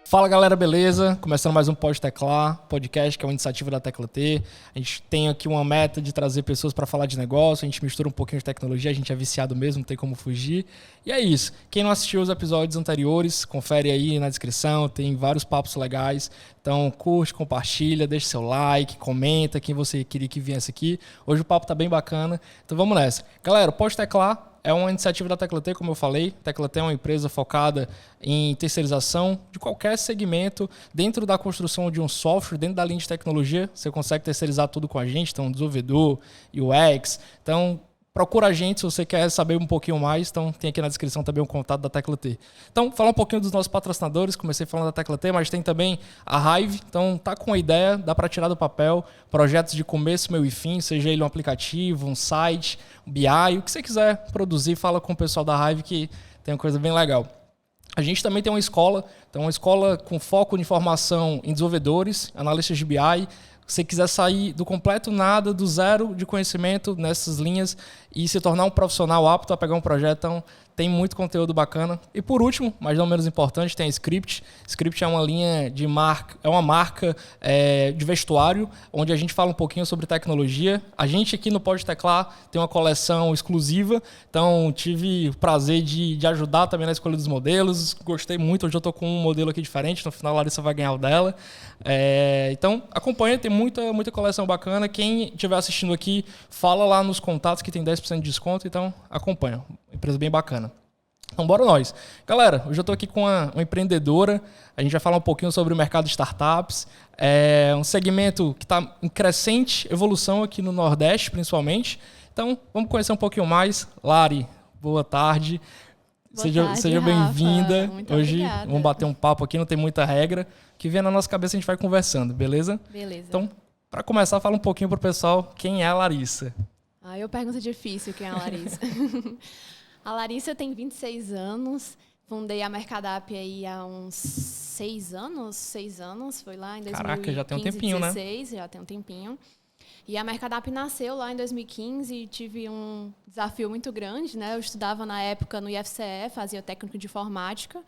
Fala galera, beleza? Começando mais um Pode Teclar, podcast que é uma iniciativa da Tecla T. A gente tem aqui uma meta de trazer pessoas para falar de negócio, a gente mistura um pouquinho de tecnologia, a gente é viciado mesmo, não tem como fugir. E é isso. Quem não assistiu os episódios anteriores, confere aí na descrição, tem vários papos legais. Então curte, compartilha, deixa seu like, comenta quem você queria que viesse aqui. Hoje o papo tá bem bacana, então vamos nessa. Galera, o Pode Teclar é uma iniciativa da Tecla T, como eu falei. A Tecla T é uma empresa focada em terceirização de qualquer segmento. Dentro da construção de um software, dentro da linha de tecnologia, você consegue terceirizar tudo com a gente. Então, desenvolvedor, UX. Então, procura a gente se você quer saber um pouquinho mais. Então, tem aqui na descrição também o contato da Tecla T. Então, falar um pouquinho dos nossos patrocinadores. Comecei falando da Tecla T, mas tem também a Hive. Então, tá com a ideia, dá para tirar do papel. Projetos de começo, meio e fim, seja ele um aplicativo, um site, um BI, o que você quiser produzir, fala com o pessoal da Hive que tem uma coisa bem legal. A gente também tem uma escola, então uma escola com foco de formação em desenvolvedores, analistas de BI. Se você quiser sair do completo nada, do zero de conhecimento nessas linhas e se tornar um profissional apto a pegar um projeto, então tem muito conteúdo bacana. E por último, mas não menos importante, tem a Script. Script é uma linha de marca, é uma marca de vestuário, onde a gente fala um pouquinho sobre tecnologia. A gente aqui no Pode Teclar tem uma coleção exclusiva, então tive o prazer de ajudar também na escolha dos modelos. Gostei muito, hoje eu estou com um modelo aqui diferente, no final a Larissa vai ganhar o dela. Então acompanha, tem muita coleção bacana. Quem estiver assistindo aqui, fala lá nos contatos que tem 10% de desconto, então acompanha. Empresa bem bacana. Então, bora nós. Galera, hoje eu estou aqui com uma empreendedora. A gente vai falar um pouquinho sobre o mercado de startups. É um segmento que está em crescente evolução aqui no Nordeste, principalmente. Então, vamos conhecer um pouquinho mais. Lari, boa tarde. Seja bem-vinda. Hoje obrigada. Vamos bater um papo aqui, não tem muita regra. O que vier na nossa cabeça a gente vai conversando, beleza? Beleza. Então, para começar, fala um pouquinho para o pessoal quem é a Larissa. Eu pergunto difícil quem é a Larissa. A Larissa tem 26 anos. Fundei a Mercadap aí há uns 6 anos. Foi lá em 2015, Caraca, já tem um tempinho, 2016, né? Já tem um tempinho. E a Mercadap nasceu lá em 2015 e tive um desafio muito grande, né? Eu estudava na época no IFCE, fazia técnico de informática.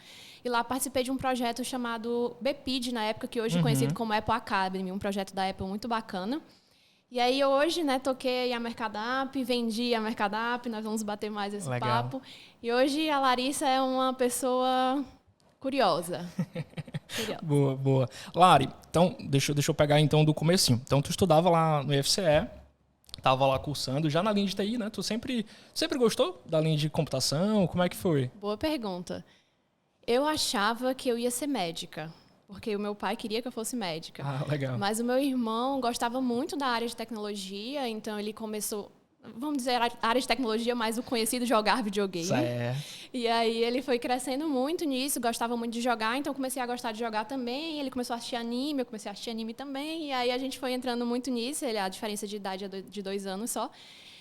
E lá participei de um projeto chamado BPID, na época, que hoje é conhecido como Apple Academy, um projeto da Apple muito bacana. E aí hoje, né, toquei a Mercadap, vendi a Mercadap, nós vamos bater mais esse papo. E hoje a Larissa é uma pessoa curiosa. Boa. Lari, então, deixa eu pegar então do comecinho. Então, tu estudava lá no IFCE, estava lá cursando, já na linha de TI, né? Tu sempre gostou da linha de computação? Como é que foi? Boa pergunta. Eu achava que eu ia ser médica, porque o meu pai queria que eu fosse médica. Ah, legal. Mas o meu irmão gostava muito da área de tecnologia, então ele começou, vamos dizer, a área de tecnologia, mais o conhecido jogar videogame. Certo. E aí ele foi crescendo muito nisso, gostava muito de jogar, então comecei a gostar de jogar também. Ele começou a assistir anime, eu comecei a assistir anime também. E aí a gente foi entrando muito nisso, a diferença de idade é de 2 anos só.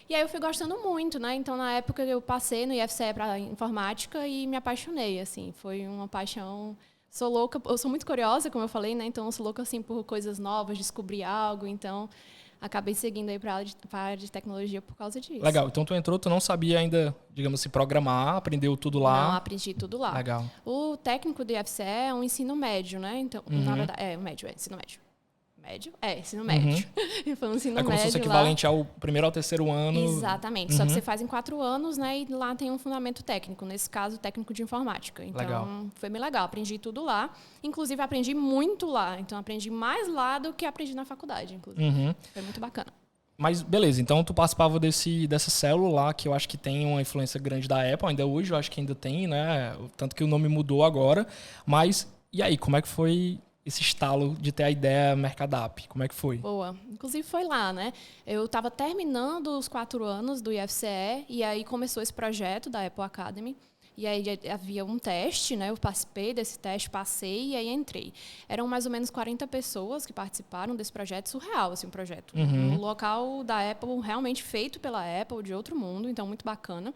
E aí eu fui gostando muito, né? Então, na época, eu passei no IFCE para informática e me apaixonei, assim. Foi uma paixão. Sou louca, eu sou muito curiosa, como eu falei, né? Então, eu sou louca, assim, por coisas novas, descobrir algo. Então, acabei seguindo aí para a área de tecnologia por causa disso. Legal. Então, tu entrou, tu não sabia ainda, digamos assim, programar, aprendeu tudo lá? Não, aprendi tudo lá. Legal. O técnico do IFCE é um ensino médio, né? Então, na verdade, ensino médio. Ensino médio. Foi um ensino médio. É como se fosse equivalente ao primeiro ao terceiro ano. Exatamente. Só que você faz em 4 anos, né? E lá tem um fundamento técnico. Nesse caso, técnico de informática. Então, legal. Foi bem legal. Aprendi tudo lá. Inclusive, aprendi muito lá. Então, aprendi mais lá do que aprendi na faculdade, inclusive. Foi muito bacana. Mas, beleza. Então, tu participava dessa célula lá, que eu acho que tem uma influência grande da Apple. Ainda hoje, eu acho que ainda tem, né? Tanto que o nome mudou agora. Mas, e aí? Como é que foi esse estalo de ter a ideia Mercadap? Como é que foi? Boa. Inclusive foi lá, né? Eu estava terminando os 4 anos do IFCE e aí começou esse projeto da Apple Academy. E aí havia um teste, né? Eu participei desse teste, passei e aí entrei. Eram mais ou menos 40 pessoas que participaram desse projeto, surreal, assim, um projeto. Um local da Apple realmente feito pela Apple, de outro mundo, então muito bacana.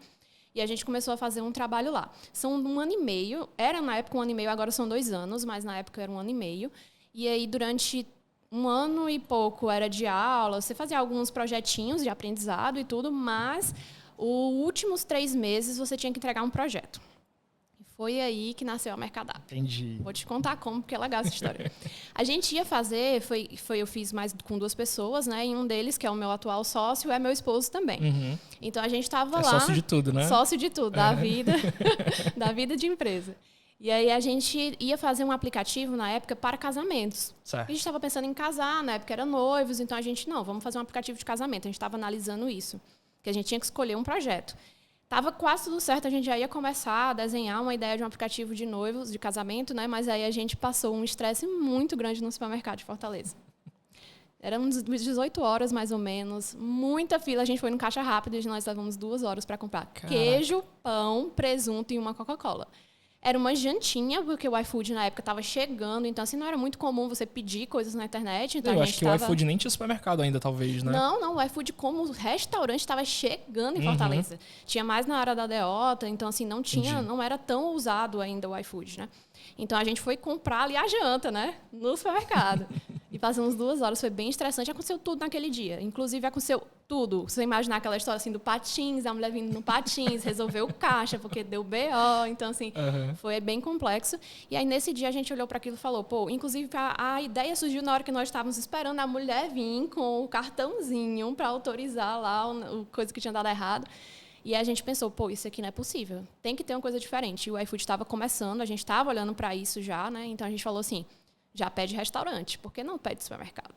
E a gente começou a fazer um trabalho lá. São 1 ano e meio. Era na época 1 ano e meio, agora são 2 anos, mas na época era 1 ano e meio. E aí, durante 1 ano e pouco era de aula, você fazia alguns projetinhos de aprendizado e tudo, mas os últimos 3 meses você tinha que entregar um projeto. Foi aí que nasceu a Mercadap. Entendi. Vou te contar como, porque é legal essa história. A gente ia fazer, eu fiz mais com 2 pessoas, né? E um deles, que é o meu atual sócio, é meu esposo também. Uhum. Então a gente estava lá. Sócio de tudo, né? Sócio de tudo, da vida, da vida de empresa. E aí a gente ia fazer um aplicativo na época para casamentos. Certo. A gente estava pensando em casar, na época era noivos, então a gente, não, vamos fazer um aplicativo de casamento. A gente estava analisando isso, que a gente tinha que escolher um projeto. Tava quase tudo certo, a gente já ia começar a desenhar uma ideia de um aplicativo de noivos, de casamento, né? Mas aí a gente passou um estresse muito grande no supermercado de Fortaleza. Eram 18 horas, mais ou menos, muita fila. A gente foi no caixa rápido e nós levamos 2 horas para comprar queijo, pão, presunto e uma Coca-Cola. Era uma jantinha, porque o iFood na época estava chegando, então assim, não era muito comum você pedir coisas na internet. Então eu a acho gente que o iFood nem tinha supermercado ainda, talvez, né? Não, o iFood como restaurante estava chegando em Fortaleza. Tinha mais na área da Deota, então assim, não era tão usado ainda o iFood, né? Então a gente foi comprar ali a janta, né? No supermercado. E passamos 2 horas, foi bem estressante. Aconteceu tudo naquele dia. Inclusive, aconteceu tudo. Você imaginar aquela história assim do patins, a mulher vindo no patins, resolveu o caixa, porque deu BO. Então, assim, foi bem complexo. E aí, nesse dia, a gente olhou para aquilo e falou, pô, inclusive, a ideia surgiu na hora que nós estávamos esperando a mulher vir com o cartãozinho para autorizar lá o coisa que tinha dado errado. E aí a gente pensou, pô, isso aqui não é possível. Tem que ter uma coisa diferente. E o iFood estava começando, a gente estava olhando para isso já, né? Então, a gente falou assim, já pede restaurante, por que não pede supermercado?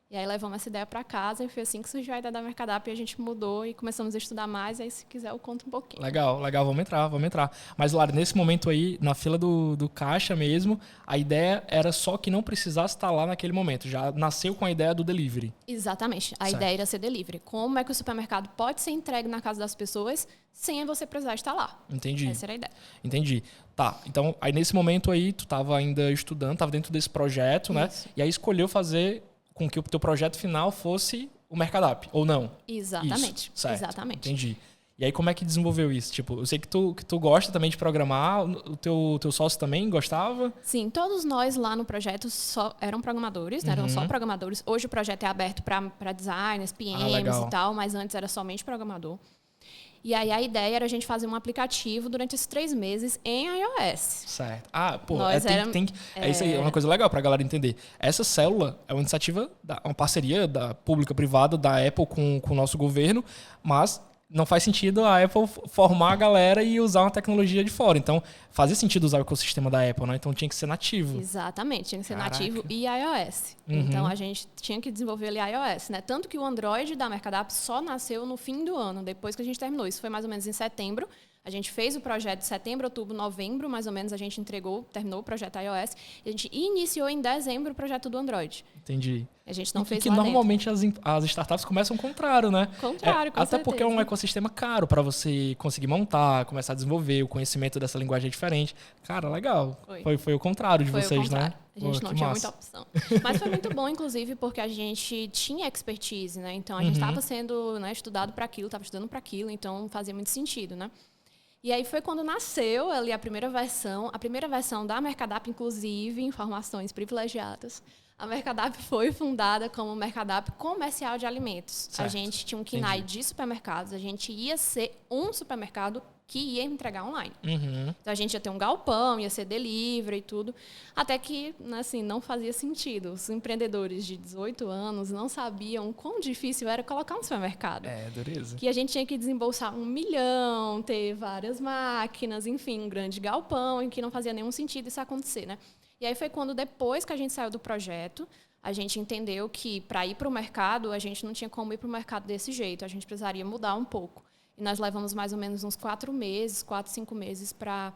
E aí levamos essa ideia para casa e foi assim que surgiu a ideia da Mercadap e a gente mudou e começamos a estudar mais. Aí, se quiser, eu conto um pouquinho. Legal, vamos entrar. Mas, Lara, nesse momento aí, na fila do caixa mesmo, a ideia era só que não precisasse estar lá naquele momento. Já nasceu com a ideia do delivery. Exatamente. A ideia era ser delivery. Como é que o supermercado pode ser entregue na casa das pessoas sem você precisar estar lá? Entendi. Essa era a ideia. Entendi. Tá, então, aí nesse momento aí, tu estava ainda estudando, estava dentro desse projeto, né? E aí escolheu fazer com que o teu projeto final fosse o Mercadap, ou não? Exatamente. Isso, certo. Exatamente. Entendi. E aí como é que desenvolveu isso? Tipo, eu sei que tu gosta também de programar, o teu sócio também gostava? Sim, todos nós lá no projeto só eram programadores, né? Eram só programadores. Hoje o projeto é aberto para designers, PMs e tal, mas antes era somente programador. E aí a ideia era a gente fazer um aplicativo durante esses 3 meses em iOS. Certo. Ah, pô, isso aí é uma coisa legal pra galera entender. Essa célula é uma iniciativa, uma parceria da pública-privada da Apple com o nosso governo, mas não faz sentido a Apple formar a galera e usar uma tecnologia de fora. Então, fazia sentido usar o ecossistema da Apple, né? Então, tinha que ser nativo. Exatamente, tinha que ser nativo e iOS. Então, a gente tinha que desenvolver ali iOS, né? Tanto que o Android da Mercadap só nasceu no fim do ano, depois que a gente terminou. Isso foi mais ou menos em setembro. A gente fez o projeto de setembro, outubro, novembro, mais ou menos, a gente terminou o projeto iOS. E a gente iniciou em dezembro o projeto do Android. Entendi. A gente não fez que lá normalmente as startups começam ao contrário, né? Contrário, com até certeza. porque é um ecossistema caro para você conseguir montar, começar a desenvolver, o conhecimento dessa linguagem é diferente. Cara, legal. Foi o contrário de vocês, né? A gente não tinha muita opção. Mas foi muito bom, inclusive, porque a gente tinha expertise, né? Então, a gente estava sendo, né, estudado para aquilo, estava estudando para aquilo, então fazia muito sentido, né? E aí foi quando nasceu ali a primeira versão da Mercadap, inclusive, informações privilegiadas. A Mercadap foi fundada como Mercadap Comercial de Alimentos. Certo. A gente tinha um KINAI de supermercados, a gente ia ser um supermercado que ia entregar online. Então, a gente ia ter um galpão, ia ser delivery e tudo, até que, assim, não fazia sentido. Os empreendedores de 18 anos não sabiam quão difícil era colocar um supermercado. Dureza. Que a gente tinha que desembolsar 1 milhão, ter várias máquinas, enfim, um grande galpão, em que não fazia nenhum sentido isso acontecer, né? E aí foi quando, depois que a gente saiu do projeto, a gente entendeu que, para ir para o mercado, a gente não tinha como ir para o mercado desse jeito, a gente precisaria mudar um pouco. E nós levamos mais ou menos uns 4 meses, 4, 5 meses para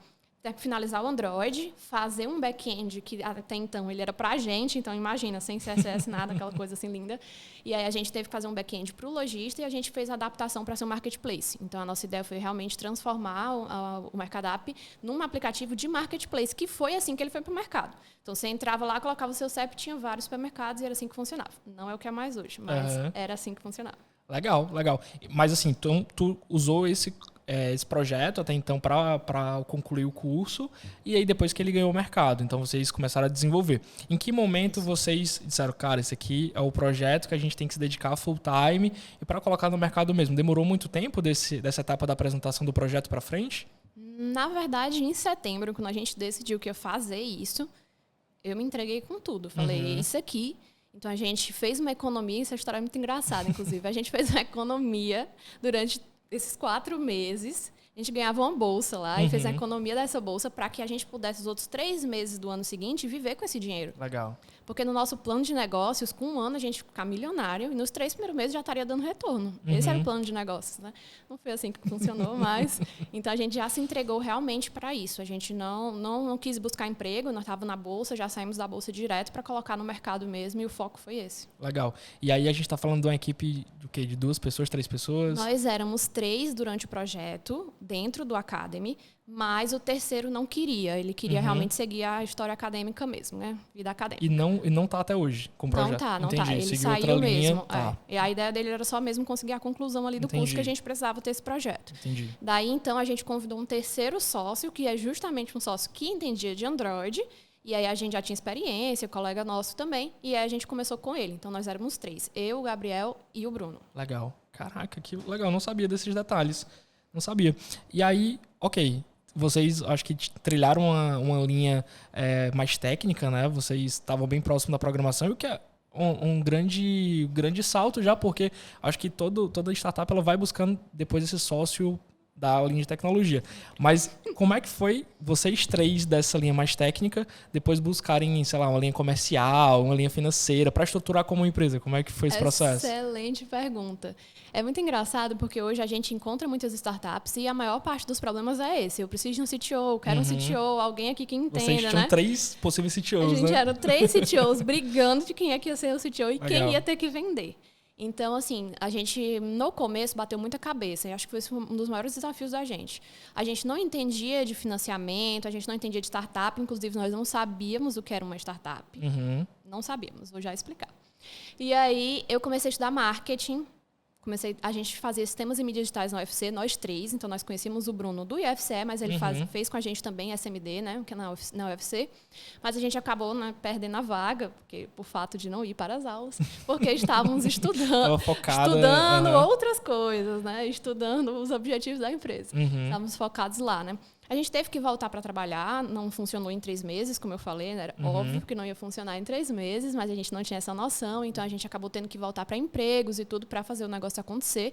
finalizar o Android, fazer um back-end que até então ele era para a gente, então imagina, sem CSS, nada, aquela coisa assim linda. E aí a gente teve que fazer um back-end para o lojista e a gente fez a adaptação para ser um marketplace. Então a nossa ideia foi realmente transformar o Mercadap num aplicativo de marketplace, que foi assim que ele foi para o mercado. Então você entrava lá, colocava o seu CEP, tinha vários supermercados e era assim que funcionava. Não é o que é mais hoje, mas era assim que funcionava. Legal. Mas assim, tu usou esse projeto até então para concluir o curso e aí depois que ele ganhou o mercado, então vocês começaram a desenvolver. Em que momento vocês disseram, cara, esse aqui é o projeto que a gente tem que se dedicar full time e para colocar no mercado mesmo? Demorou muito tempo dessa etapa da apresentação do projeto para frente? Na verdade, em setembro, quando a gente decidiu que ia fazer isso, eu me entreguei com tudo. Falei, isso aqui. Então, a gente fez uma economia, essa história é muito engraçada, inclusive. A gente fez uma economia durante esses 4 meses. A gente ganhava uma bolsa lá e fez a economia dessa bolsa para que a gente pudesse, os outros 3 meses do ano seguinte, viver com esse dinheiro. Legal. Porque no nosso plano de negócios, com 1 ano, a gente ficar milionário e nos 3 primeiros meses já estaria dando retorno. Esse era o plano de negócios, né? Não foi assim que funcionou, mas... Então, a gente já se entregou realmente para isso. A gente não quis buscar emprego, nós estávamos na bolsa, já saímos da bolsa direto para colocar no mercado mesmo e o foco foi esse. Legal. E aí a gente está falando de uma equipe do quê? De 2 pessoas, 3 pessoas? Nós éramos 3 durante o projeto, dentro do Academy, mas o terceiro não queria. Ele queria realmente seguir a história acadêmica mesmo, né? Vida acadêmica. E não tá até hoje com o projeto? Não tá. Ele seguiu saiu outra linha. mesmo. Tá. E a ideia dele era só mesmo conseguir a conclusão ali do curso que a gente precisava ter esse projeto. Entendi. Daí, então, a gente convidou um terceiro sócio, que é justamente um sócio que entendia de Android. E aí a gente já tinha experiência, colega nosso também. E aí a gente começou com ele. Então, nós éramos 3. Eu, o Gabriel e o Bruno. Legal. Caraca, que legal. Não sabia desses detalhes. Não sabia. E aí, ok... Vocês, acho que trilharam uma linha mais técnica, né? Vocês estavam bem próximos da programação, o que é um grande salto já, porque acho que toda startup ela vai buscando depois esse sócio da linha de tecnologia. Mas como é que foi vocês 3 dessa linha mais técnica depois buscarem, sei lá, uma linha comercial, uma linha financeira, para estruturar como uma empresa? Como é que foi esse processo? Excelente pergunta. É muito engraçado porque hoje a gente encontra muitas startups e a maior parte dos problemas é esse. Eu preciso de um CTO, quero um CTO, alguém aqui que entenda, Vocês tinham 3 possíveis CTOs, né? A gente né? eram 3 CTOs brigando de quem é que ia ser o CTO e quem ia ter que vender. Então, assim, a gente, no começo, bateu muita cabeça. E acho que foi um dos maiores desafios da gente. A gente não entendia de financiamento, a gente não entendia de startup. Inclusive, nós não sabíamos o que era uma startup. Não sabíamos, vou já explicar. E aí, eu comecei a estudar marketing. A gente fazia sistemas e mídias digitais na UFC, nós 3. Então, nós conhecíamos o Bruno do IFCE, mas ele fez com a gente também SMD, né, que é na UFC. Mas a gente acabou, né, perdendo a vaga, por fato de não ir para as aulas, porque estávamos estudando outras coisas, né, estudando os objetivos da empresa. Estávamos focados lá, né. A gente teve que voltar para trabalhar, não funcionou em 3 meses, como eu falei, né? Era óbvio que não ia funcionar em 3 meses, mas a gente não tinha essa noção, então a gente acabou tendo que voltar para empregos e tudo para fazer o negócio acontecer.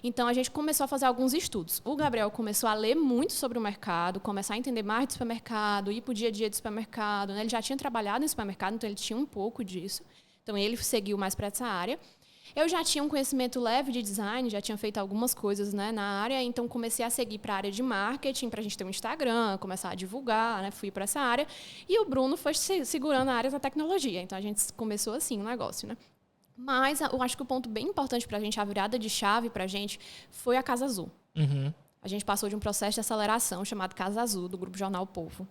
Então a gente começou a fazer alguns estudos. O Gabriel começou a ler muito sobre o mercado, começar a entender mais de supermercado, ir para o dia a dia de supermercado, né? Ele já tinha trabalhado em supermercado, então ele tinha um pouco disso. Então ele seguiu mais para essa área. Eu já tinha um conhecimento leve de design, já tinha feito algumas coisas, né, na área, então comecei a seguir para a área de marketing, para a gente ter um Instagram, começar a divulgar, né, fui para essa área. E o Bruno foi segurando a área da tecnologia, então a gente começou assim o negócio, né. Mas eu acho que o ponto bem importante para a gente, a virada de chave para a gente, foi a Casa Azul. A gente passou de um processo de aceleração chamado Casa Azul, do Grupo Jornal Povo.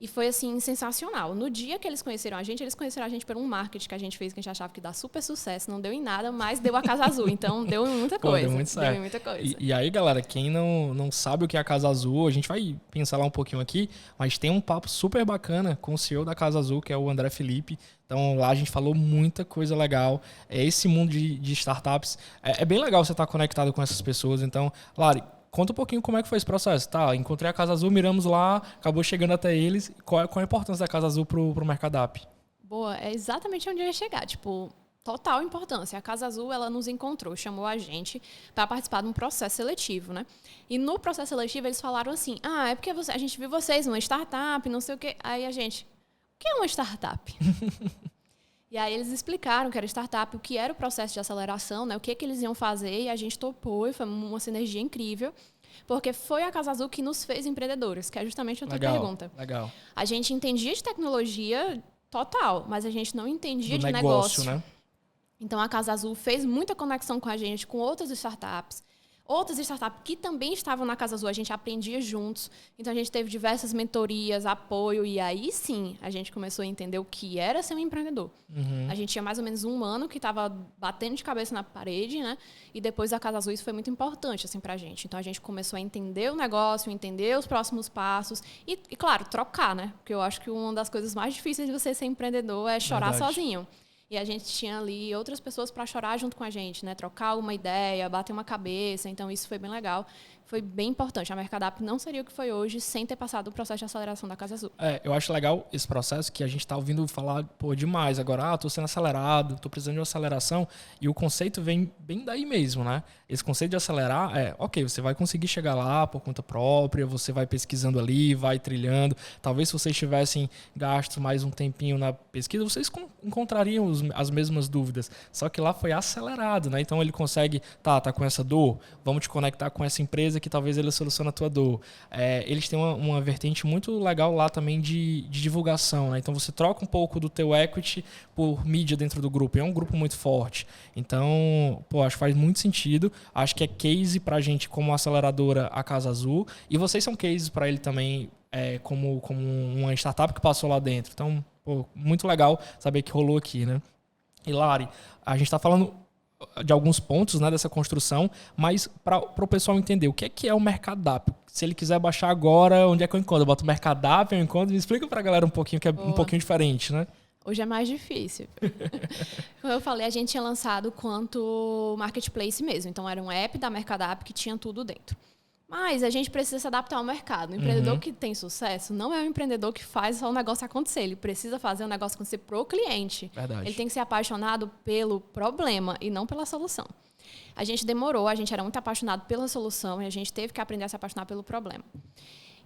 E foi, assim, sensacional. No dia que eles conheceram a gente por um marketing que a gente fez, que a gente achava que ia dar super sucesso. Não deu em nada, mas deu a Casa Azul. Então, deu em muita coisa. Deu muito certo. Deu em muita coisa. E aí, galera, quem não sabe o que é a Casa Azul, a gente vai pensar lá um pouquinho aqui, mas tem um papo super bacana com o CEO da Casa Azul, que é o André Felipe. Então, lá a gente falou muita coisa legal. Esse mundo de startups, é bem legal você estar conectado com essas pessoas. Então, Lari, conta um pouquinho como é que foi esse processo. Tá, encontrei a Casa Azul, miramos lá, acabou chegando até eles. Qual a importância da Casa Azul pro Mercadap? Boa, é exatamente onde eu ia chegar. Tipo, total importância. A Casa Azul, ela nos encontrou, chamou a gente para participar de um processo seletivo, né? E no processo seletivo, eles falaram assim, é porque a gente viu vocês numa startup, não sei o quê. Aí a gente, o que é uma startup? E aí eles explicaram que era startup, o que era o processo de aceleração, né? O que eles iam fazer, e a gente topou, e foi uma sinergia incrível, porque foi a Casa Azul que nos fez empreendedores, que é justamente a tua pergunta. Legal. A gente entendia de tecnologia total, mas a gente não entendia de negócio, né? Então a Casa Azul fez muita conexão com a gente, com outras startups que também estavam na Casa Azul, a gente aprendia juntos. Então, a gente teve diversas mentorias, apoio, e aí sim, a gente começou a entender o que era ser um empreendedor. A gente tinha mais ou menos 1 ano que estava batendo de cabeça na parede, né? E depois da Casa Azul, isso foi muito importante, assim, pra gente. Então, a gente começou a entender o negócio, entender os próximos passos e claro, trocar, né? Porque eu acho que uma das coisas mais difíceis de você ser empreendedor é chorar sozinho. E a gente tinha ali outras pessoas para chorar junto com a gente, né? Trocar alguma ideia, bater uma cabeça. Então, isso foi bem legal. Foi bem importante. A Mercadap não seria o que foi hoje sem ter passado o processo de aceleração da Casa Azul. Eu acho legal esse processo que a gente está ouvindo falar demais. Agora, estou sendo acelerado, estou precisando de uma aceleração. E o conceito vem bem daí mesmo, né? Esse conceito de acelerar ok, você vai conseguir chegar lá por conta própria, você vai pesquisando ali, vai trilhando. Talvez se vocês tivessem gasto mais um tempinho na pesquisa, vocês encontrariam as mesmas dúvidas. Só que lá foi acelerado, né? Então ele consegue, tá com essa dor, vamos te conectar com essa empresa que talvez ele solucione a tua dor. Eles têm uma vertente muito legal lá também de divulgação, né? Então você troca um pouco do teu equity por mídia dentro do grupo. É um grupo muito forte. Então, acho que faz muito sentido. Acho que é case pra gente como aceleradora a Casa Azul. E vocês são cases para ele também como uma startup que passou lá dentro. Então, muito legal saber que rolou aqui, né? E Lari, a gente está falando de alguns pontos, né, dessa construção, mas para o pessoal entender o que é o Mercadap. Se ele quiser baixar agora, onde é que eu encontro? Eu boto o Mercadap, eu encontro. Me explica para a galera um pouquinho, que é um pouquinho diferente, né? Hoje é mais difícil. Como eu falei, a gente tinha lançado quanto marketplace mesmo. Então, era um app da Mercadap que tinha tudo dentro. Mas a gente precisa se adaptar ao mercado. O empreendedor que tem sucesso não é o empreendedor que faz só o negócio acontecer. Ele precisa fazer o negócio acontecer pro cliente. Verdade. Ele tem que ser apaixonado pelo problema e não pela solução. A gente demorou, a gente era muito apaixonado pela solução e a gente teve que aprender a se apaixonar pelo problema.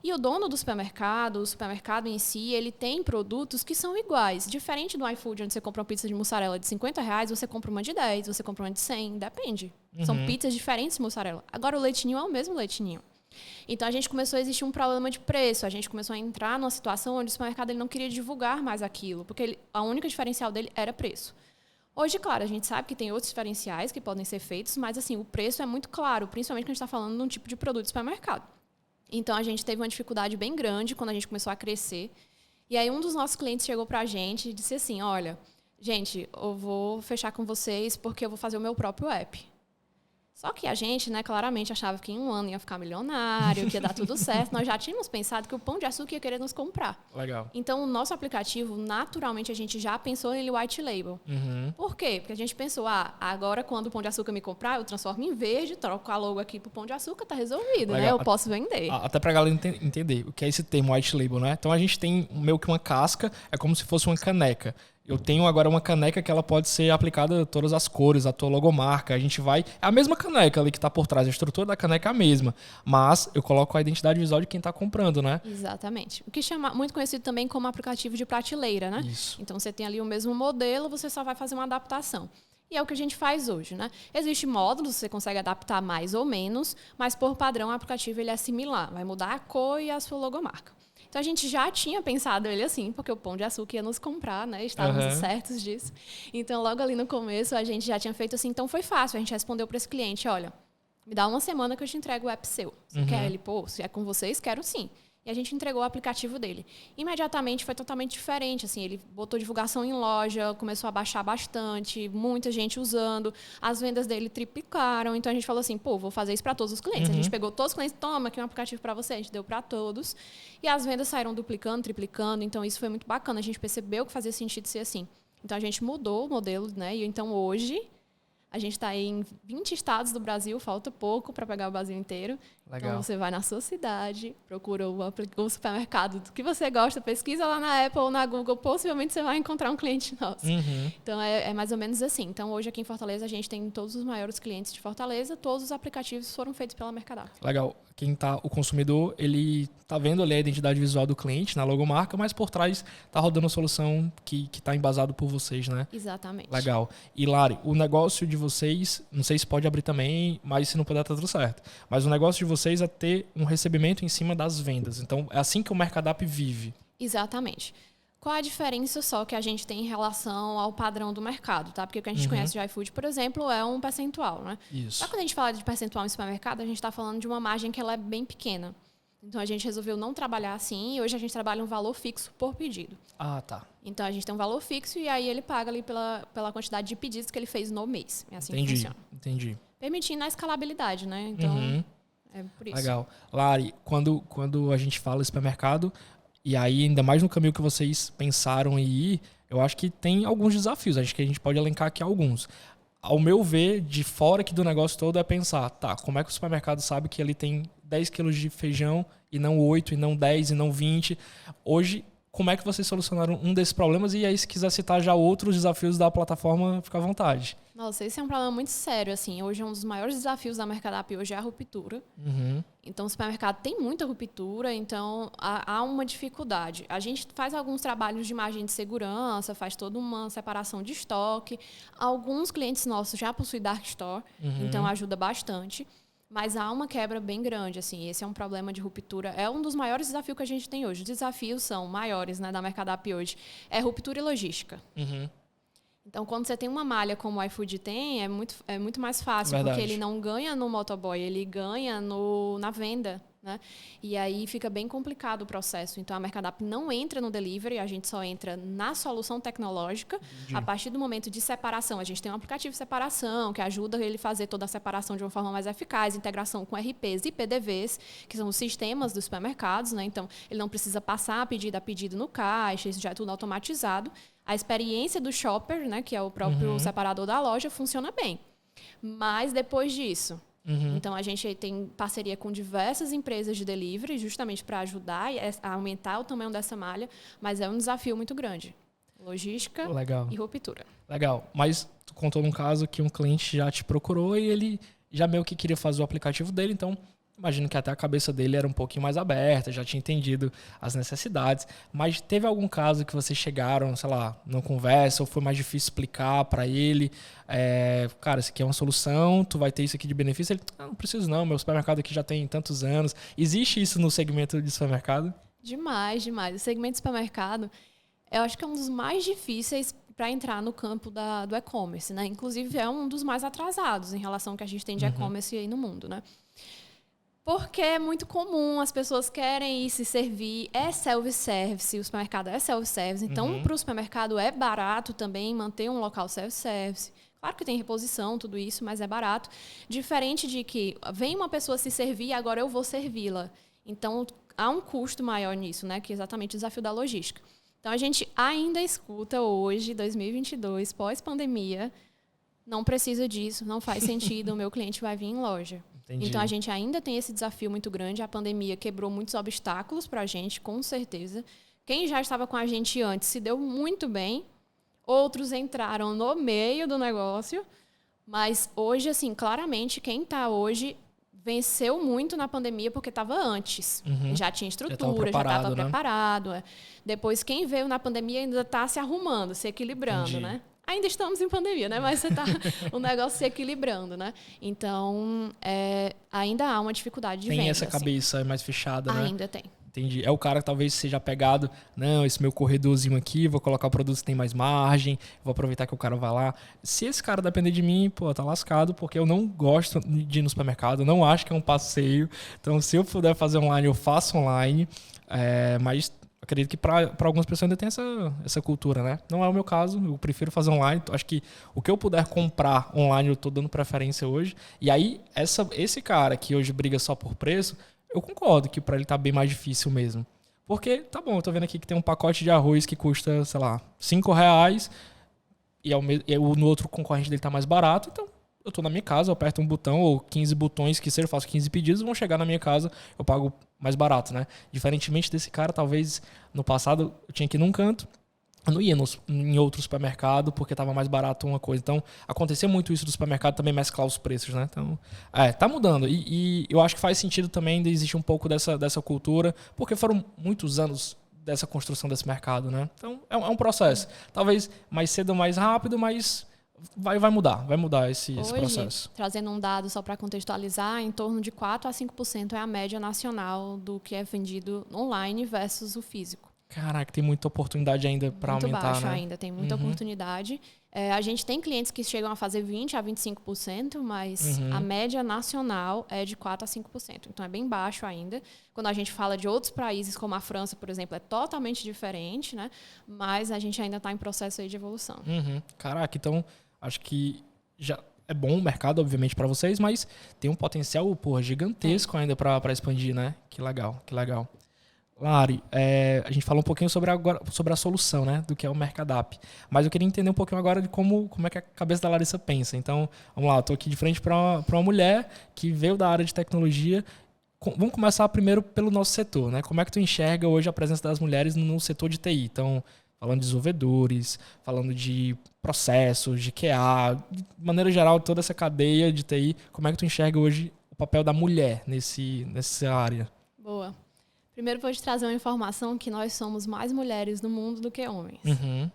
E o dono do supermercado, o supermercado em si, ele tem produtos que são iguais. Diferente do iFood, onde você compra uma pizza de mussarela de R$50, você compra uma de 10, você compra uma de 100, depende. São pizzas diferentes de mussarela. Agora, o leitinho é o mesmo leitinho. Então, a gente começou a existir um problema de preço. A gente começou a entrar numa situação onde o supermercado ele não queria divulgar mais aquilo, porque a única diferencial dele era preço. Hoje, claro, a gente sabe que tem outros diferenciais que podem ser feitos, mas assim, o preço é muito claro, principalmente quando a gente está falando de um tipo de produto de supermercado. Então, a gente teve uma dificuldade bem grande quando a gente começou a crescer. E aí, um dos nossos clientes chegou para a gente e disse assim, olha, gente, eu vou fechar com vocês porque eu vou fazer o meu próprio app. Só que a gente, né, claramente achava que em um ano ia ficar milionário, que ia dar tudo certo. Nós já tínhamos pensado que o Pão de Açúcar ia querer nos comprar. Legal. Então, o nosso aplicativo, naturalmente, a gente já pensou nele white label. Por quê? Porque a gente pensou, agora quando o Pão de Açúcar me comprar, eu transformo em verde, troco a logo aqui pro Pão de Açúcar, tá resolvido, Legal. né? Eu posso vender. Até pra galera entender o que é esse termo white label, né? Então, a gente tem meio que uma casca, é como se fosse uma caneca. Eu tenho agora uma caneca que ela pode ser aplicada a todas as cores, a tua logomarca. A gente vai... É a mesma caneca ali que está por trás. A estrutura da caneca é a mesma. Mas eu coloco a identidade visual de quem está comprando, né? Exatamente. O que chama muito conhecido também como aplicativo de prateleira, né? Isso. Então, você tem ali o mesmo modelo, você só vai fazer uma adaptação. E é o que a gente faz hoje, né? Existem módulos, você consegue adaptar mais ou menos, mas por padrão o aplicativo ele é similar. Vai mudar a cor e a sua logomarca. Então, a gente já tinha pensado ele assim, porque o Pão de Açúcar ia nos comprar, né? Estávamos certos disso. Então, logo ali no começo, a gente já tinha feito assim. Então, foi fácil. A gente respondeu para esse cliente, olha, me dá uma semana que eu te entrego o app seu. Você quer? Ele, se é com vocês, quero sim. E a gente entregou o aplicativo dele. Imediatamente foi totalmente diferente. Assim, ele botou divulgação em loja, começou a baixar bastante, muita gente usando. As vendas dele triplicaram. Então a gente falou assim, vou fazer isso para todos os clientes. A gente pegou todos os clientes, toma aqui um aplicativo para você. A gente deu para todos. E as vendas saíram duplicando, triplicando. Então isso foi muito bacana. A gente percebeu que fazia sentido ser assim. Então a gente mudou o modelo, né? E então hoje a gente está em 20 estados do Brasil, falta pouco para pegar o Brasil inteiro. Legal. Então, você vai na sua cidade, procura o supermercado do que você gosta, pesquisa lá na Apple ou na Google, possivelmente você vai encontrar um cliente nosso. Então, é mais ou menos assim. Então, hoje aqui em Fortaleza, a gente tem todos os maiores clientes de Fortaleza, todos os aplicativos foram feitos pela Mercadap. Legal. O consumidor, ele tá vendo ali a identidade visual do cliente na logomarca, mas por trás tá rodando a solução que tá embasado por vocês, né? Exatamente. Legal. E Lari, o negócio de vocês, não sei se pode abrir também, mas se não puder tá tudo certo. Mas o negócio de vocês é ter um recebimento em cima das vendas. Então, é assim que o Mercadap vive. Exatamente. Qual a diferença só que a gente tem em relação ao padrão do mercado, tá? Porque o que a gente conhece de iFood, por exemplo, é um percentual, né? Isso. Só quando a gente fala de percentual em supermercado, a gente está falando de uma margem que ela é bem pequena. Então, a gente resolveu não trabalhar assim e hoje a gente trabalha um valor fixo por pedido. Ah, tá. Então, a gente tem um valor fixo e aí ele paga ali pela quantidade de pedidos que ele fez no mês. É assim que funciona. Entendi. Permitindo a escalabilidade, né? Então, é por isso. Legal. Lari, quando a gente fala de supermercado, e aí ainda mais no caminho que vocês pensaram em ir, eu acho que tem alguns desafios. Acho que a gente pode elencar aqui alguns. Ao meu ver, de fora aqui do negócio todo, é pensar, tá, como é que o supermercado sabe que ele tem 10 quilos de feijão e não 8, e não 10, e não 20? Hoje, como é que vocês solucionaram um desses problemas? E aí, se quiser citar já outros desafios da plataforma, fica à vontade. Nossa, esse é um problema muito sério, assim. Hoje, um dos maiores desafios da Mercadap hoje é a ruptura. Então, o supermercado tem muita ruptura, então há uma dificuldade. A gente faz alguns trabalhos de imagem de segurança, faz toda uma separação de estoque. Alguns clientes nossos já possuem dark store, então ajuda bastante. Mas há uma quebra bem grande, assim. Esse é um problema de ruptura. É um dos maiores desafios que a gente tem hoje. Os desafios são maiores, né, da Mercadap hoje. É ruptura e logística. Então, quando você tem uma malha como o iFood tem, é muito mais fácil, Verdade. porque ele não ganha no motoboy, ele ganha na venda, né? E aí fica bem complicado o processo. Então, a Mercadap não entra no delivery, a gente só entra na solução tecnológica. A partir do momento de separação, a gente tem um aplicativo de separação que ajuda ele a fazer toda a separação de uma forma mais eficaz, integração com RPs e PDVs, que são os sistemas dos supermercados, né? Então, ele não precisa passar pedido a pedido no caixa, isso já é tudo automatizado. A experiência do shopper, né, que é o próprio separador da loja, funciona bem. Mas depois disso, então a gente tem parceria com diversas empresas de delivery, justamente para ajudar a aumentar o tamanho dessa malha, mas é um desafio muito grande. Logística e ruptura. Legal. Mas tu contou num caso que um cliente já te procurou e ele já meio que queria fazer o aplicativo dele, então imagino que até a cabeça dele era um pouquinho mais aberta, já tinha entendido as necessidades. Mas teve algum caso que vocês chegaram, sei lá, numa conversa, ou foi mais difícil explicar para ele? Cara, isso aqui é uma solução, tu vai ter isso aqui de benefício. Ele, não preciso não, meu supermercado aqui já tem tantos anos. Existe isso no segmento de supermercado? Demais, demais. O segmento de supermercado, eu acho que é um dos mais difíceis para entrar no campo do e-commerce, né? Inclusive, é um dos mais atrasados em relação ao que a gente tem de e-commerce aí no mundo, né? Porque é muito comum, as pessoas querem ir se servir, é self-service, o supermercado é self-service, então para o supermercado é barato também manter um local self-service. Claro que tem reposição, tudo isso, mas é barato. Diferente de que vem uma pessoa se servir e agora eu vou servi-la. Então há um custo maior nisso, né? Que é exatamente o desafio da logística. Então a gente ainda escuta hoje, 2022, pós-pandemia, não precisa disso, não faz sentido, o meu cliente vai vir em loja. Entendi. Então, a gente ainda tem esse desafio muito grande. A pandemia quebrou muitos obstáculos para a gente, com certeza. Quem já estava com a gente antes se deu muito bem. Outros entraram no meio do negócio. Mas hoje, assim, claramente, quem está hoje venceu muito na pandemia porque estava antes. Já tinha estrutura, já estava preparado. Né? Depois, quem veio na pandemia ainda está se arrumando, se equilibrando, Entendi. né? Ainda estamos em pandemia, né? Mas o negócio se equilibrando, né? Então, ainda há uma dificuldade de venda. Tem essa cabeça mais fechada, né? Ainda tem. Entendi. É o cara que talvez seja pegado, não, esse meu corredorzinho aqui, vou colocar o produto que tem mais margem, vou aproveitar que o cara vai lá. Se esse cara depender de mim, pô, tá lascado, porque eu não gosto de ir no supermercado, eu não acho que é um passeio. Então, se eu puder fazer online, eu faço online. Mas acredito que para algumas pessoas ainda tem essa cultura, né? Não é o meu caso, eu prefiro fazer online. Acho que o que eu puder comprar online, eu estou dando preferência hoje. E aí, esse cara que hoje briga só por preço, eu concordo que para ele tá bem mais difícil mesmo. Porque, tá bom, eu tô vendo aqui que tem um pacote de arroz que custa, sei lá, R$5 e no outro concorrente dele tá mais barato, então eu tô na minha casa, eu aperto um botão ou 15 botões, que seja, eu faço 15 pedidos, vão chegar na minha casa, eu pago mais barato, né? Diferentemente desse cara, talvez no passado eu tinha que ir num canto, eu não ia em outro supermercado porque estava mais barato uma coisa. Então, acontecia muito isso do supermercado também mesclar os preços, né? Então, tá mudando. E eu acho que faz sentido também ainda existe um pouco dessa cultura, porque foram muitos anos dessa construção desse mercado, né? Então, é um processo. Talvez mais cedo ou mais rápido, mas vai mudar esse processo. Trazendo um dado só para contextualizar, em torno de 4 a 5% é a média nacional do que é vendido online versus o físico. Caraca, tem muita oportunidade ainda para aumentar, muito baixo né? ainda, tem muita oportunidade. A gente tem clientes que chegam a fazer 20% a 25%, mas a média nacional é de 4% a 5%. Então, é bem baixo ainda. Quando a gente fala de outros países, como a França, por exemplo, é totalmente diferente, né? Mas a gente ainda está em processo aí de evolução. Caraca, então, acho que já é bom o mercado, obviamente, para vocês, mas tem um potencial, gigantesco ainda para expandir, né? Que legal, que legal. Lari, a gente falou um pouquinho sobre a solução, né, do que é o Mercadap. Mas eu queria entender um pouquinho agora de como é que a cabeça da Larissa pensa. Então, vamos lá, eu estou aqui de frente para uma mulher que veio da área de tecnologia. Vamos começar primeiro pelo nosso setor, né? Como é que tu enxerga hoje a presença das mulheres no setor de TI? Então, falando de desenvolvedores, falando de processos, de QA, de maneira geral, toda essa cadeia de TI, como é que tu enxerga hoje o papel da mulher nessa área? Boa. Primeiro, vou te trazer uma informação que nós somos mais mulheres no mundo do que homens. Uhum.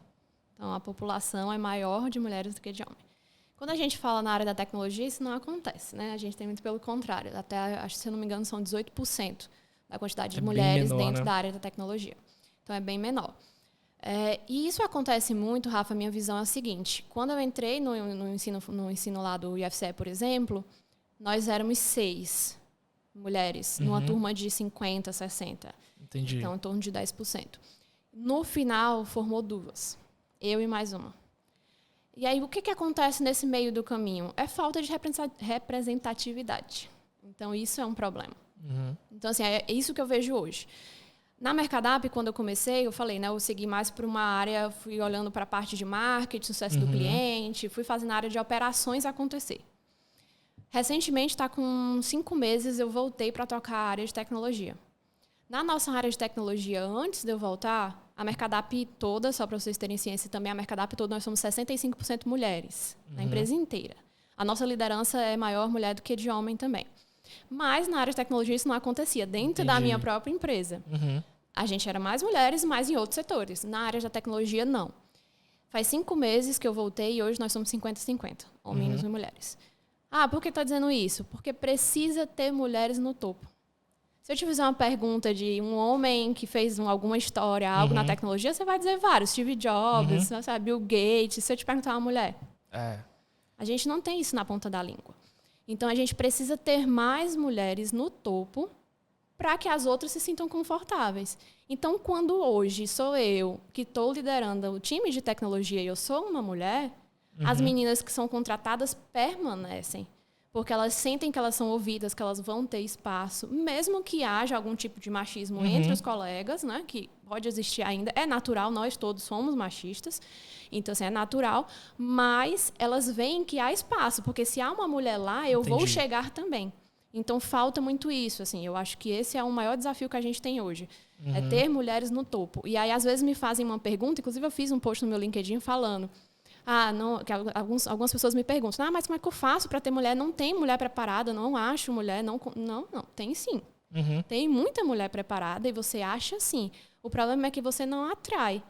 Então, a população é maior de mulheres do que de homens. Quando a gente fala na área da tecnologia, isso não acontece, né? A gente tem muito pelo contrário. Até, acho que, se eu não me engano, são 18% da quantidade de mulheres menor, dentro, né, da área da tecnologia. Então, é bem menor. E isso acontece muito, Rafa, minha visão é a seguinte. Quando eu entrei no ensino lá do IFCE, por exemplo, nós éramos 6 mulheres, numa turma de 50, 60. Entendi. Então, em torno de 10%. No final, formou 2. Eu e mais uma. E aí, o que acontece nesse meio do caminho? É falta de representatividade. Então, isso é um problema. Então, assim, é isso que eu vejo hoje. Na Mercadap, quando eu comecei, eu falei, né, eu segui mais para uma área, fui olhando para a parte de marketing, sucesso do cliente, fui fazendo a área de operações acontecer. Recentemente, está com 5 meses, eu voltei para tocar a área de tecnologia. Na nossa área de tecnologia, antes de eu voltar, a Mercadap toda, só para vocês terem ciência também, a Mercadap toda, nós somos 65% mulheres, na empresa inteira. A nossa liderança é maior mulher do que de homem também. Mas na área de tecnologia isso não acontecia, dentro da minha própria empresa. A gente era mais mulheres, mas em outros setores. Na área da tecnologia, não. Faz 5 meses que eu voltei e hoje nós somos 50-50, homens e mulheres. Ah, por que está dizendo isso? Porque precisa ter mulheres no topo. Se eu te fizer uma pergunta de um homem que fez alguma história, algo na tecnologia, você vai dizer vários. Steve Jobs, sabe, Bill Gates. Se eu te perguntar uma mulher. A gente não tem isso na ponta da língua. Então, a gente precisa ter mais mulheres no topo para que as outras se sintam confortáveis. Então, quando hoje sou eu que estou liderando o time de tecnologia e eu sou uma mulher, as meninas que são contratadas permanecem. Porque elas sentem que elas são ouvidas, que elas vão ter espaço, mesmo que haja algum tipo de machismo entre os colegas, né, que pode existir ainda. É natural, nós todos somos machistas, então assim, é natural, mas elas veem que há espaço, porque se há uma mulher lá, eu vou chegar também. Então falta muito isso, assim, eu acho que esse é o maior desafio que a gente tem hoje, é ter mulheres no topo. E aí, às vezes, me fazem uma pergunta, inclusive eu fiz um post no meu LinkedIn falando, não, que algumas pessoas me perguntam, mas como é que eu faço para ter mulher? Não tem mulher preparada, não acho mulher. Não, tem sim. Tem muita mulher preparada e você acha sim. O problema é que você não atrai.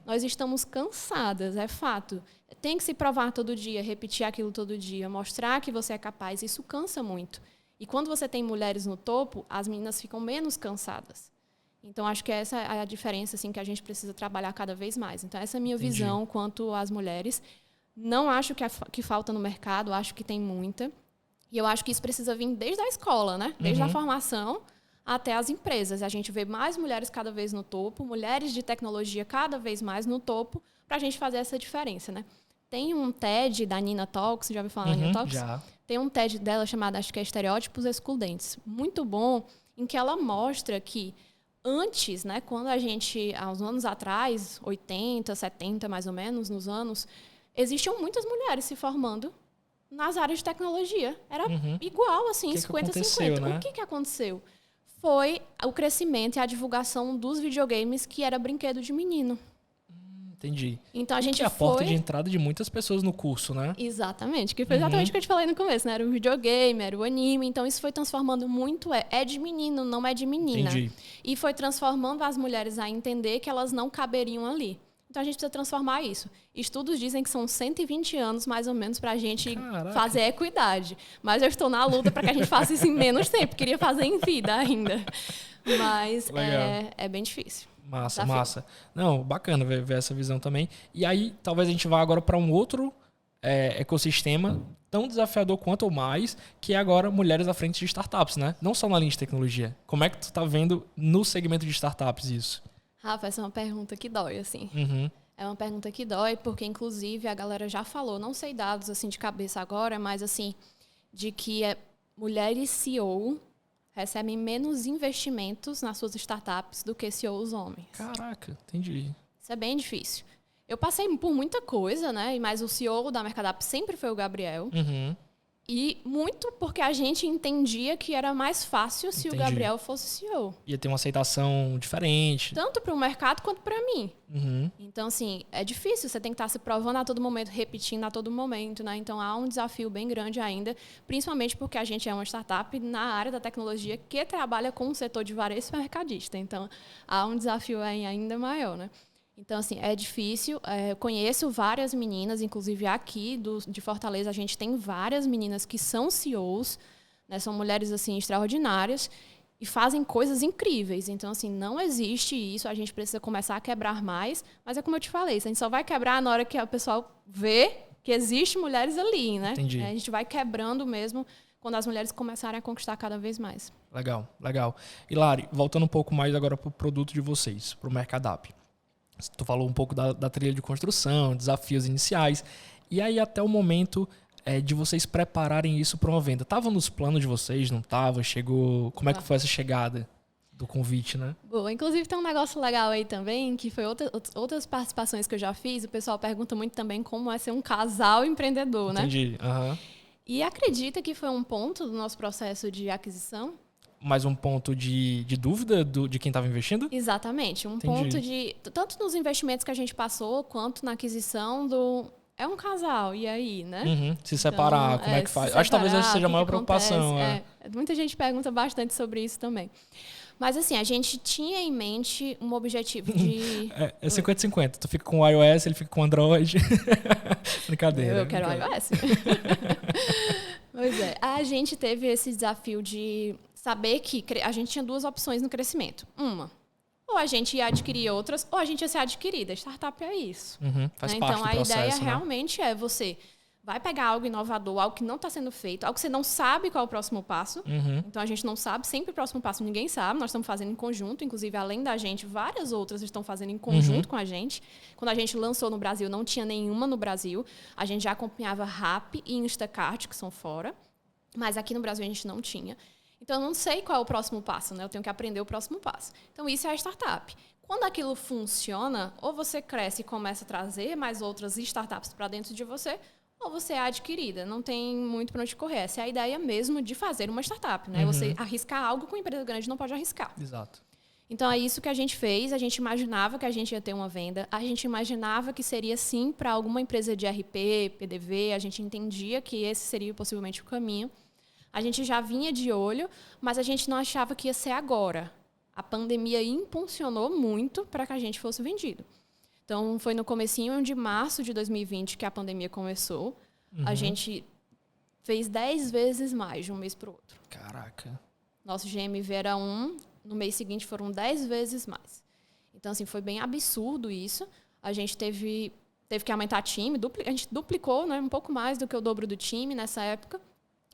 Nós estamos cansadas, é fato. Tem que se provar todo dia, repetir aquilo todo dia, mostrar que você é capaz. Isso cansa muito. E quando você tem mulheres no topo, as meninas ficam menos cansadas. Então, acho que essa é a diferença assim, que a gente precisa trabalhar cada vez mais. Então, essa é a minha visão quanto às mulheres. Não acho que falta no mercado, acho que tem muita. E eu acho que isso precisa vir desde a escola, né? Desde a formação até as empresas. A gente vê mais mulheres cada vez no topo, mulheres de tecnologia cada vez mais no topo, para a gente fazer essa diferença, né? Tem um TED da Nina Talks, já ouviu falar da Nina Talks? Já. Tem um TED dela chamado, acho que é Estereótipos Excludentes. Muito bom, em que ela mostra que antes, né, quando a gente, há uns anos atrás, 80, 70 mais ou menos, nos anos, existiam muitas mulheres se formando nas áreas de tecnologia. Era igual, assim, 50-50. Né? O que aconteceu? Foi o crescimento e a divulgação dos videogames, que era brinquedo de menino. Entendi. Então, a gente que é a porta de entrada de muitas pessoas no curso, né? Exatamente. Que foi exatamente o que eu te falei no começo, né? Era o videogame, era o anime. Então, isso foi transformando muito. É de menino, não é de menina. Entendi. E foi transformando as mulheres a entender que elas não caberiam ali. Então, a gente precisa transformar isso. Estudos dizem que são 120 anos, mais ou menos, para a gente fazer equidade. Mas eu estou na luta para que a gente faça isso em menos tempo. Queria fazer em vida ainda. Mas é bem difícil. Massa. Não, bacana ver essa visão também. E aí, talvez a gente vá agora para um outro ecossistema tão desafiador quanto ou mais, que é agora mulheres à frente de startups, né? Não só na linha de tecnologia. Como é que tu tá vendo no segmento de startups isso? Rafa, essa é uma pergunta que dói, assim. É uma pergunta que dói, porque, inclusive, a galera já falou, não sei dados assim de cabeça agora, mas, assim, de que mulheres CEO recebem menos investimentos nas suas startups do que CEOs homens. Caraca, entendi. Isso é bem difícil. Eu passei por muita coisa, né? Mas o CEO da Mercadap sempre foi o Gabriel. Uhum. E muito porque a gente entendia que era mais fácil se o Gabriel fosse CEO. Ia ter uma aceitação diferente. Tanto para o mercado quanto para mim. Uhum. Então, assim, é difícil. Você tem que estar se provando a todo momento, repetindo a todo momento, né? Então, há um desafio bem grande ainda, principalmente porque a gente é uma startup na área da tecnologia que trabalha com o setor de varejo mercadista. Então, há um desafio ainda maior, né? Então, assim, é difícil. Eu conheço várias meninas, inclusive aqui de Fortaleza, a gente tem várias meninas que são CEOs, né? São mulheres, assim, extraordinárias e fazem coisas incríveis. Então, assim, não existe isso. A gente precisa começar a quebrar mais. Mas é como eu te falei, a gente só vai quebrar na hora que o pessoal vê que existe mulheres ali, né? Entendi. A gente vai quebrando mesmo quando as mulheres começarem a conquistar cada vez mais. Legal, legal. E, Lari, voltando um pouco mais agora para o produto de vocês, para o Mercadap. Tu falou um pouco da trilha de construção, desafios iniciais. E aí, até o momento de vocês prepararem isso para uma venda. Tava nos planos de vocês? Não tava? Chegou? Como é que foi essa chegada do convite, né? Boa. Inclusive, tem um negócio legal aí também, que foi outras participações que eu já fiz. O pessoal pergunta muito também como é ser um casal empreendedor, né? Entendi. Uhum. E acredita que foi um ponto do nosso processo de aquisição? Mais um ponto de dúvida de quem estava investindo? Exatamente. Um ponto de... Tanto nos investimentos que a gente passou, quanto na aquisição do... É um casal, e aí, né? Uhum. Se separar, então, como é que faz? Acho que talvez essa seja a maior preocupação. Muita gente pergunta bastante sobre isso também. Mas, assim, a gente tinha em mente um objetivo de... É 50-50. Tu fica com o iOS, ele fica com o Android. Brincadeira. Eu quero o iOS. Pois é. A gente teve esse desafio de saber que a gente tinha duas opções no crescimento. Uma, ou a gente ia adquirir outras, ou a gente ia ser adquirida. Startup é isso. Uhum, faz né? parte Então, do processo, a ideia né? realmente é você vai pegar algo inovador, algo que não está sendo feito, algo que você não sabe qual é o próximo passo. Uhum. Então, a gente não sabe, sempre o próximo passo ninguém sabe. Nós estamos fazendo em conjunto, inclusive, além da gente, várias outras estão fazendo em conjunto com a gente. Quando a gente lançou no Brasil, não tinha nenhuma no Brasil. A gente já acompanhava Rappi e Instacart, que são fora. Mas aqui no Brasil a gente não tinha. Então, eu não sei qual é o próximo passo, né? Eu tenho que aprender o próximo passo. Então, isso é a startup. Quando aquilo funciona, ou você cresce e começa a trazer mais outras startups para dentro de você, ou você é adquirida. Não tem muito para onde correr. Essa é a ideia mesmo de fazer uma startup, né? Você arriscar algo que uma empresa grande não pode arriscar. Exato. Então, é isso que a gente fez. A gente imaginava que a gente ia ter uma venda. A gente imaginava que seria, sim, para alguma empresa de RP, PDV. A gente entendia que esse seria possivelmente o caminho. A gente já vinha de olho, mas a gente não achava que ia ser agora. A pandemia impulsionou muito para que a gente fosse vendido. Então, foi no comecinho de março de 2020 que a pandemia começou. A gente fez 10 vezes mais de um mês para o outro. Caraca. Nosso GMV era 1, no mês seguinte foram 10 vezes mais. Então, assim, foi bem absurdo isso. A gente teve que aumentar time, a gente duplicou, né, um pouco mais do que o dobro do time nessa época.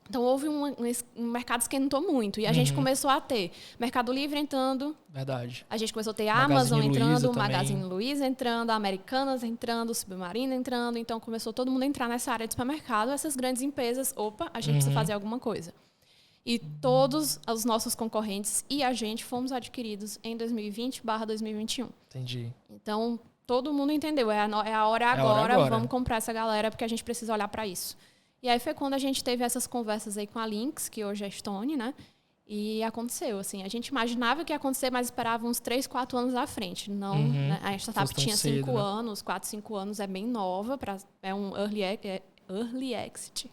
Então, houve um mercado esquentou muito. E a gente começou a ter Mercado Livre entrando. Verdade. A gente começou a ter a Amazon entrando, o Magazine Magazine Luiza entrando, a Americanas entrando, o Submarino entrando. Então, começou todo mundo a entrar nessa área de supermercado. Essas grandes empresas, opa, a gente precisa fazer alguma coisa. E todos os nossos concorrentes e a gente fomos adquiridos em 2020/2021. Entendi. Então, todo mundo entendeu. É a hora agora, vamos comprar essa galera, porque a gente precisa olhar para isso. E aí foi quando a gente teve essas conversas aí com a Lynx, que hoje é Stone, né? E aconteceu, assim. A gente imaginava que ia acontecer, mas esperava uns 3, 4 anos à frente. Não, né? A startup tinha 5 anos, 4, 5 anos, é bem nova, é um early exit.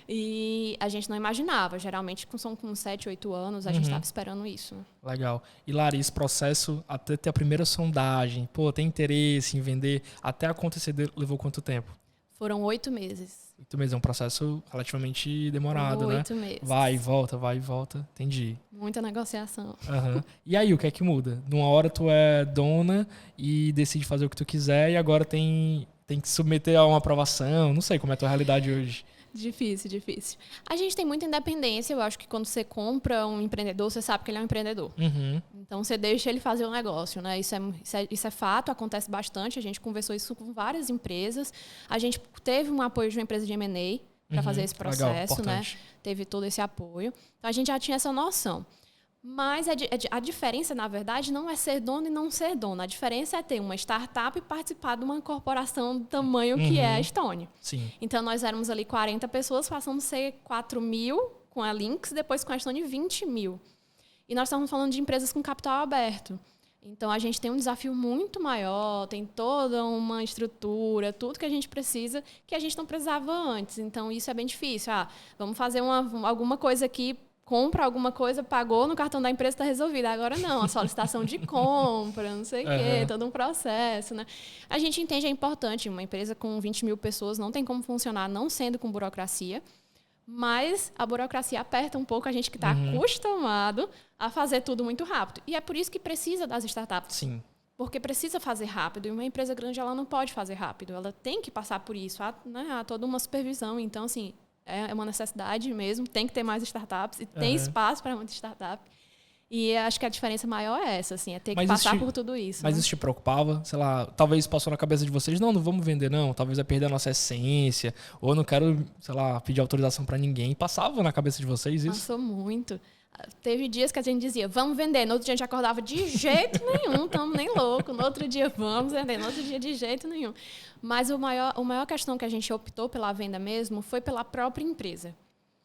E a gente não imaginava. Geralmente, são com 7, 8 anos, a gente estava esperando isso. Legal. E, Lari, esse processo, até ter a primeira sondagem, tem interesse em vender, até acontecer, levou quanto tempo? Foram 8 meses. 8 meses, é um processo relativamente demorado, 8 meses. Vai e volta, entendi. Muita negociação. E aí, o que é que muda? Numa hora tu é dona e decide fazer o que tu quiser e agora tem que submeter a uma aprovação, não sei como é a tua realidade hoje. Difícil. A gente tem muita independência. Eu acho que quando você compra um empreendedor, você sabe que ele é um empreendedor. Então, você deixa ele fazer o negócio, né? Isso é fato, acontece bastante. A gente conversou isso com várias empresas. A gente teve um apoio de uma empresa de M&A para fazer esse processo, legal, né? Teve todo esse apoio. Então, a gente já tinha essa noção. Mas a diferença, na verdade, não é ser dono e não ser dono. A diferença é ter uma startup e participar de uma corporação do tamanho que é a Stone. Sim. Então, nós éramos ali 40 pessoas, passamos a ser 4.000 com a Lynx, depois com a Stone 20.000. E nós estamos falando de empresas com capital aberto. Então, a gente tem um desafio muito maior, tem toda uma estrutura, tudo que a gente precisa, que a gente não precisava antes. Então, isso é bem difícil. Vamos fazer alguma coisa aqui, compra alguma coisa, pagou no cartão da empresa, está resolvida. Agora não, a solicitação de compra, não sei o quê, todo um processo, né? A gente entende, é importante, uma empresa com 20.000 pessoas não tem como funcionar não sendo com burocracia, mas a burocracia aperta um pouco a gente que está acostumado a fazer tudo muito rápido. E é por isso que precisa das startups. Sim. Porque precisa fazer rápido. E uma empresa grande, ela não pode fazer rápido. Ela tem que passar por isso. Há toda uma supervisão. Então, assim, é uma necessidade mesmo. Tem que ter mais startups. E tem espaço para muita startup. E acho que a diferença maior é essa, assim. É ter que passar por tudo isso. Mas né? isso te preocupava? Sei lá, talvez passou na cabeça de vocês, não vamos vender, não. Talvez vai perder a nossa essência. Ou não quero, sei lá, pedir autorização para ninguém. Passava na cabeça de vocês isso? Passou muito. Teve dias que a gente dizia, vamos vender. No outro dia a gente acordava, de jeito nenhum, estamos nem louco. No outro dia, vamos vender. No outro dia, de jeito nenhum. Mas a maior questão que a gente optou pela venda mesmo foi pela própria empresa.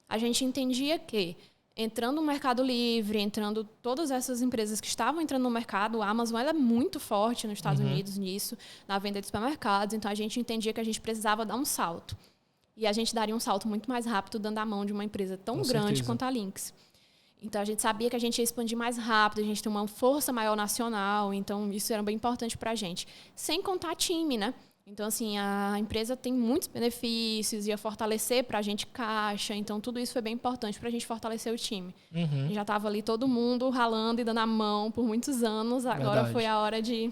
A gente entendia que, entrando no Mercado Livre, entrando todas essas empresas que estavam entrando no mercado, a Amazon ela é muito forte nos Estados Unidos nisso, na venda de supermercados. Então, a gente entendia que a gente precisava dar um salto. E a gente daria um salto muito mais rápido dando a mão de uma empresa tão grande quanto a Lynx. Então, a gente sabia que a gente ia expandir mais rápido, a gente tem uma força maior nacional, então isso era bem importante para a gente. Sem contar time, né? Então, assim, a empresa tem muitos benefícios, ia fortalecer para a gente caixa, então tudo isso foi bem importante para a gente fortalecer o time. A gente já estava ali todo mundo ralando e dando a mão por muitos anos, agora foi a hora de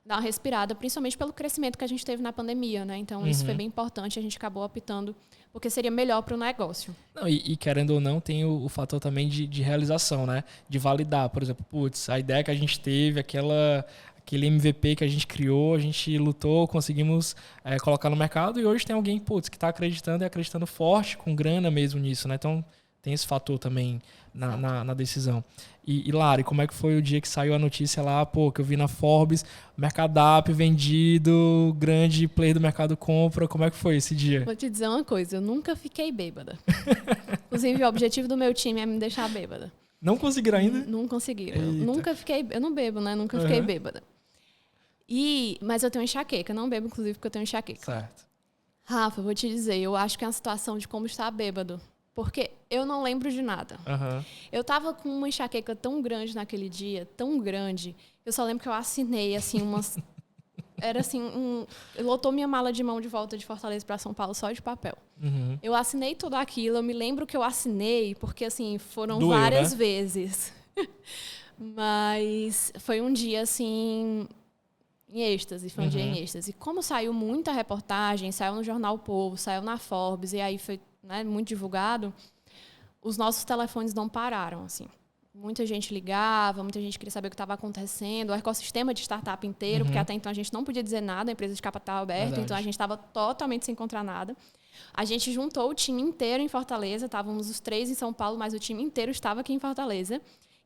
dar uma respirada, principalmente pelo crescimento que a gente teve na pandemia, né? Então, isso foi bem importante, a gente acabou optando porque seria melhor para o negócio. Não, e querendo ou não, tem o fator também de realização, né? De validar, por exemplo, a ideia que a gente teve, aquele MVP que a gente criou, a gente lutou, conseguimos colocar no mercado e hoje tem alguém, que está acreditando e acreditando forte, com grana mesmo nisso, né? Então, tem esse fator também na decisão. E Lari, como é que foi o dia que saiu a notícia lá, que eu vi na Forbes, Mercadap vendido, grande player do mercado compra, como é que foi esse dia? Vou te dizer uma coisa, eu nunca fiquei bêbada. Inclusive, o objetivo do meu time é me deixar bêbada. Não conseguiram ainda? Não conseguiram. Eu não bebo, né? Nunca fiquei bêbada. Mas eu tenho enxaqueca, não bebo, inclusive, porque eu tenho enxaqueca. Certo. Rafa, vou te dizer, eu acho que é uma situação de como estar bêbado. Porque eu não lembro de nada. Eu tava com uma enxaqueca tão grande naquele dia, tão grande, eu só lembro que eu assinei, assim, era assim, lotou minha mala de mão de volta de Fortaleza para São Paulo só de papel. Eu assinei tudo aquilo, eu me lembro que eu assinei, porque, assim, foram várias vezes. Mas foi um dia, assim, em êxtase, foi um dia em êxtase. Como saiu muita reportagem, saiu no Jornal O Povo, saiu na Forbes, e aí foi muito divulgado, os nossos telefones não pararam, assim. Muita gente ligava, muita gente queria saber o que estava acontecendo, o ecossistema de startup inteiro, porque até então a gente não podia dizer nada, a empresa de capital aberto, então a gente estava totalmente sem encontrar nada. A gente juntou o time inteiro em Fortaleza, estávamos os 3 em São Paulo, mas o time inteiro estava aqui em Fortaleza,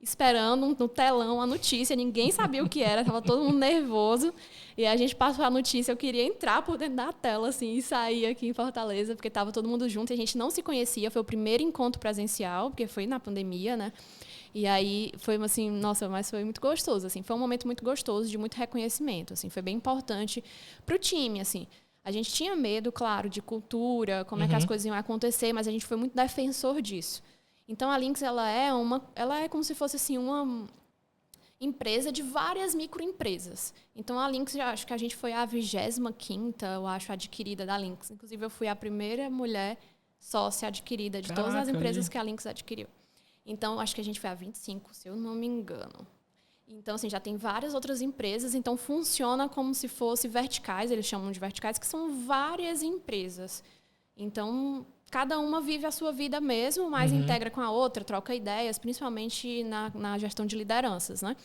esperando no telão a notícia, ninguém sabia o que era, estava todo mundo nervoso, e a gente passou a notícia, eu queria entrar por dentro da tela, assim, e sair aqui em Fortaleza, porque estava todo mundo junto, e a gente não se conhecia, foi o primeiro encontro presencial, porque foi na pandemia, né? E aí foi assim, nossa, mas foi muito gostoso, assim, foi um momento muito gostoso, de muito reconhecimento, assim, foi bem importante para o time, assim. A gente tinha medo, claro, de cultura, como é que as coisas iam acontecer, mas a gente foi muito defensor disso. Então, a Lynx, ela é como se fosse assim, uma empresa de várias microempresas. Então, a Lynx, acho que a gente foi a 25ª, eu acho, adquirida da Lynx. Inclusive, eu fui a primeira mulher sócia adquirida de todas as empresas que a Lynx adquiriu. Então, acho que a gente foi a 25, se eu não me engano. Então, assim, já tem várias outras empresas. Então, funciona como se fosse verticais, eles chamam de verticais, que são várias empresas. Então, cada uma vive a sua vida mesmo, mas integra com a outra, troca ideias, principalmente na gestão de lideranças, né?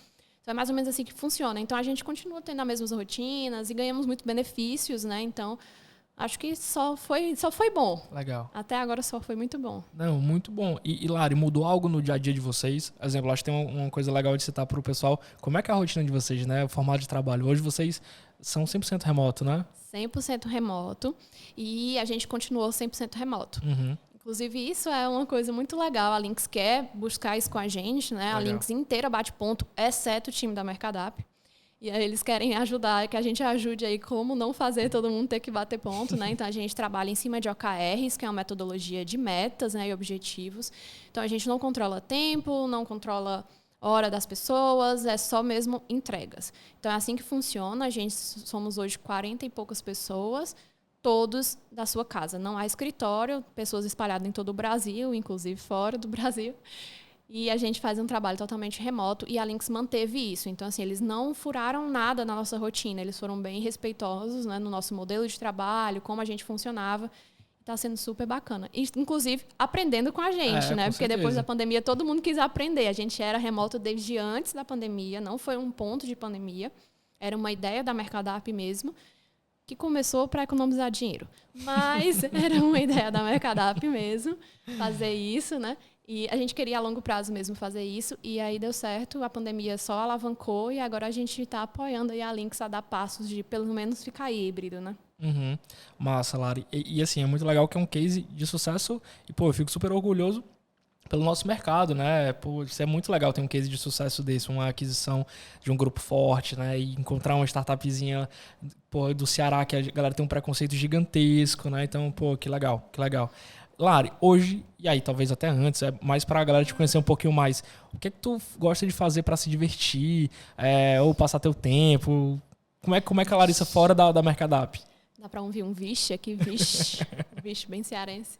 Então, é mais ou menos assim que funciona. Então, a gente continua tendo as mesmas rotinas e ganhamos muito benefícios, né? Então, Acho que só foi bom. Legal. Até agora só foi muito bom. Não, muito bom. E Lari, mudou algo no dia a dia de vocês? Por exemplo, acho que tem uma coisa legal de citar para o pessoal. Como é que é a rotina de vocês, né? O formato de trabalho. Hoje vocês são 100% remoto, né? 100% remoto. E a gente continuou 100% remoto. Uhum. Inclusive, isso é uma coisa muito legal. A Lynx quer buscar isso com a gente, né? Legal. A Lynx inteira bate ponto, exceto o time da Mercadap. E aí eles querem ajudar, que a gente ajude aí como não fazer todo mundo ter que bater ponto, né? Então a gente trabalha em cima de OKRs, que é uma metodologia de metas, né, e objetivos. Então a gente não controla tempo, não controla hora das pessoas, é só mesmo entregas. Então é assim que funciona. A gente somos hoje 40 e poucas pessoas, todos da sua casa. Não há escritório, pessoas espalhadas em todo o Brasil, inclusive fora do Brasil. E a gente faz um trabalho totalmente remoto e a Lynx manteve isso. Então, assim, eles não furaram nada na nossa rotina. Eles foram bem respeitosos, né, no nosso modelo de trabalho, como a gente funcionava. Está sendo super bacana. E, inclusive, aprendendo com a gente, né? Porque certeza. depois da pandemia, todo mundo quis aprender. A gente era remoto desde antes da pandemia. Não foi um ponto de pandemia. Era uma ideia da Mercadap mesmo, que começou para economizar dinheiro. Mas era uma ideia da Mercadap mesmo, fazer isso, né? E a gente queria a longo prazo mesmo fazer isso, e aí deu certo, a pandemia só alavancou, e agora a gente está apoiando aí a Lynx a dar passos de pelo menos ficar híbrido, né? Uhum. Massa, Lari. E assim, é muito legal que é um case de sucesso, e pô, eu fico super orgulhoso pelo nosso mercado, né? Pô, isso é muito legal ter um case de sucesso desse, uma aquisição de um grupo forte, né? E encontrar uma startupzinha, pô, do Ceará, que a galera tem um preconceito gigantesco, né? Então, pô, que legal, que legal. Lari, hoje, e aí talvez até antes, é mais pra galera te conhecer um pouquinho mais. O que é que tu gosta de fazer pra se divertir, ou passar teu tempo? Como é que a Larissa fora da Mercadap? Dá para ouvir um vixe aqui, vixe, vixe bem cearense.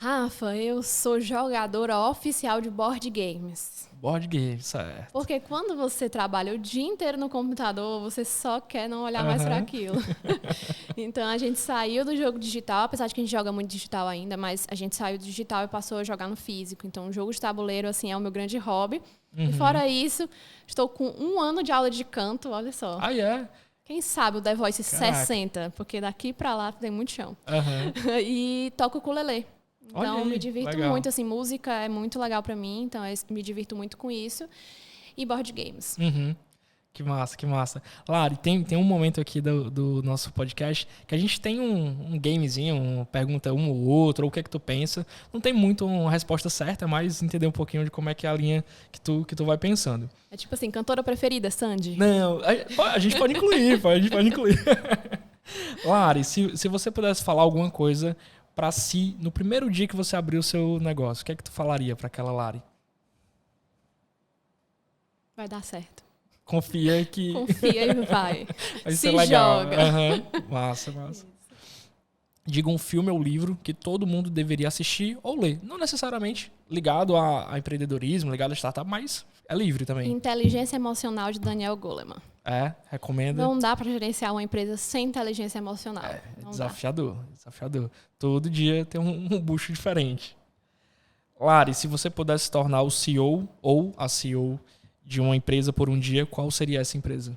Rafa, eu sou jogadora oficial de board games. Board game, certo. Porque quando você trabalha o dia inteiro no computador, você só quer não olhar mais para aquilo. Então, a gente saiu do jogo digital, apesar de que a gente joga muito digital ainda, mas a gente saiu do digital e passou a jogar no físico. Então, o jogo de tabuleiro, assim, é o meu grande hobby. E fora isso, estou com 1 ano de aula de canto, olha só. Ah, é? Quem sabe o The Voice Caraca. 60, porque daqui para lá tem muito chão. Uhum. E toco ukulele. Olha Então, aí, me divirto legal. muito, assim, música é muito legal pra mim, então eu me divirto muito com isso. E board games. Uhum. Que massa, que massa. Lari, tem um momento aqui do nosso podcast que a gente tem um gamezinho, uma pergunta um ou outro, ou o que é que tu pensa. Não tem muito uma resposta certa, mas entender um pouquinho de como é que é a linha que tu vai pensando. É tipo assim, cantora preferida, Sandy? Não, a gente pode incluir, a gente pode incluir. Lari, se você pudesse falar alguma coisa pra si no primeiro dia que você abriu o seu negócio, o que é que tu falaria pra aquela Lari? Vai dar certo. Confia que Confia e vai. vai Se ser legal. joga. Uhum. Massa, massa. Diga um filme ou livro que todo mundo deveria assistir ou ler. Não necessariamente ligado a empreendedorismo, ligado a startup, mas é livre também. Inteligência Emocional, de Daniel Goleman. Recomenda. Não dá pra gerenciar uma empresa sem inteligência emocional. É Não desafiador, desafiador. Todo dia tem um bucho diferente. Lari, se você pudesse se tornar o CEO ou a CEO de uma empresa por um dia, qual seria essa empresa?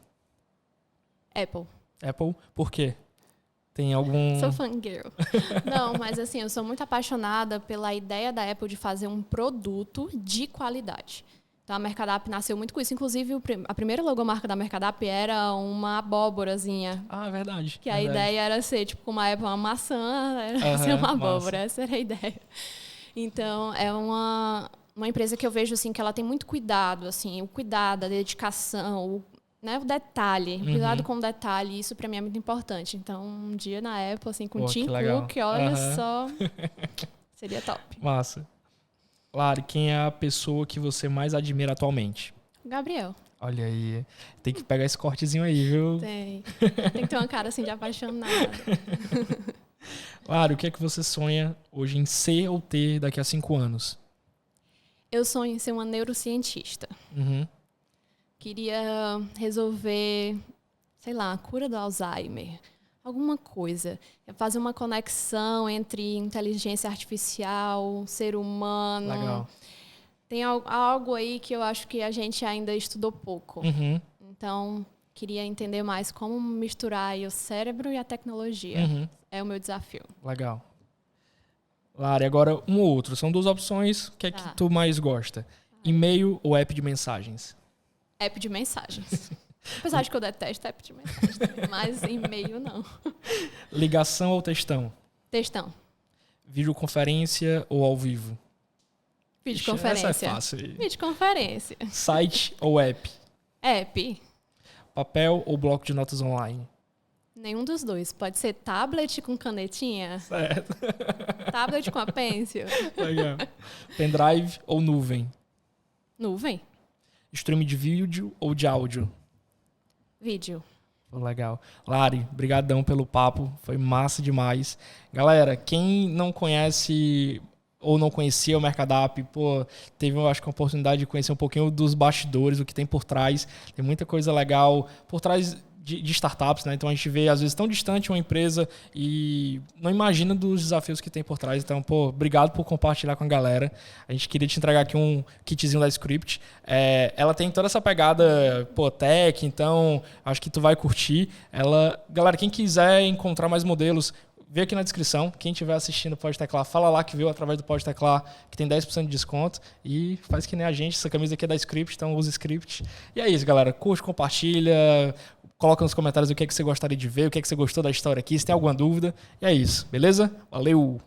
dá. Apple. Apple, por quê? Tem algum... Sou fangirl. Não, mas assim, eu sou muito apaixonada pela ideia da Apple de fazer um produto de qualidade. Então, a Mercadap nasceu muito com isso. Inclusive, a primeira logomarca da Mercadap era uma abóborazinha. Ah, é verdade. Que a verdade. ideia era ser, tipo, como a Apple, uma maçã, era ser uma abóbora. massa. Essa era a ideia. Então, é uma empresa que eu vejo, assim, que ela tem muito cuidado, assim, o cuidado, a dedicação, o detalhe, o cuidado com o detalhe, isso para mim é muito importante. Então, um dia na Apple, assim, com o Tim Cook, olha só, seria top. Massa. Lari, quem é a pessoa que você mais admira atualmente? Gabriel. Olha aí, tem que pegar esse cortezinho aí, viu? Tem que ter uma cara, assim, de apaixonada. Lari, o que é que você sonha hoje em ser ou ter daqui a 5 anos? Eu sonho em ser uma neurocientista. Uhum. Queria resolver, sei lá, a cura do Alzheimer. Alguma coisa. Fazer uma conexão entre inteligência artificial, ser humano. Legal. Tem algo aí que eu acho que a gente ainda estudou pouco. Uhum. Então, Queria entender mais como misturar aí o cérebro e a tecnologia. É o meu desafio. Legal. Lari, agora um ou outro. São 2 opções. O que é que tu mais gosta? E-mail ou app de mensagens? App de mensagens. Apesar de que eu detesto app de mensagens também, mas e-mail não. Ligação ou textão? Textão. Videoconferência ou ao vivo? Videoconferência. Essa é fácil. Videoconferência. Site ou app? App. Papel ou bloco de notas online? Nenhum dos dois. Pode ser tablet com canetinha. Certo. Tablet com a pencil. Legal. Pendrive ou nuvem? Nuvem. Stream de vídeo ou de áudio? Vídeo. Legal. Lari, brigadão pelo papo. Foi massa demais. Galera, quem não conhece ou não conhecia o Mercadap, teve, eu acho que, a oportunidade de conhecer um pouquinho dos bastidores, o que tem por trás. Tem muita coisa legal por trás de startups, né? Então a gente vê, às vezes, tão distante uma empresa e não imagina dos desafios que tem por trás. Então, obrigado por compartilhar com a galera. A gente queria te entregar aqui um kitzinho da Script. Ela tem toda essa pegada, tech, então acho que tu vai curtir. Galera, quem quiser encontrar mais modelos, vê aqui na descrição. Quem estiver assistindo Pode Teclar, fala lá que viu através do Pode Teclar, que tem 10% de desconto. E faz que nem a gente. Essa camisa aqui é da Script, então usa Script. E é isso, galera. Curte, compartilha. Coloca nos comentários o que é que você gostaria de ver, o que é que você gostou da história aqui, se tem alguma dúvida. E é isso, beleza? Valeu!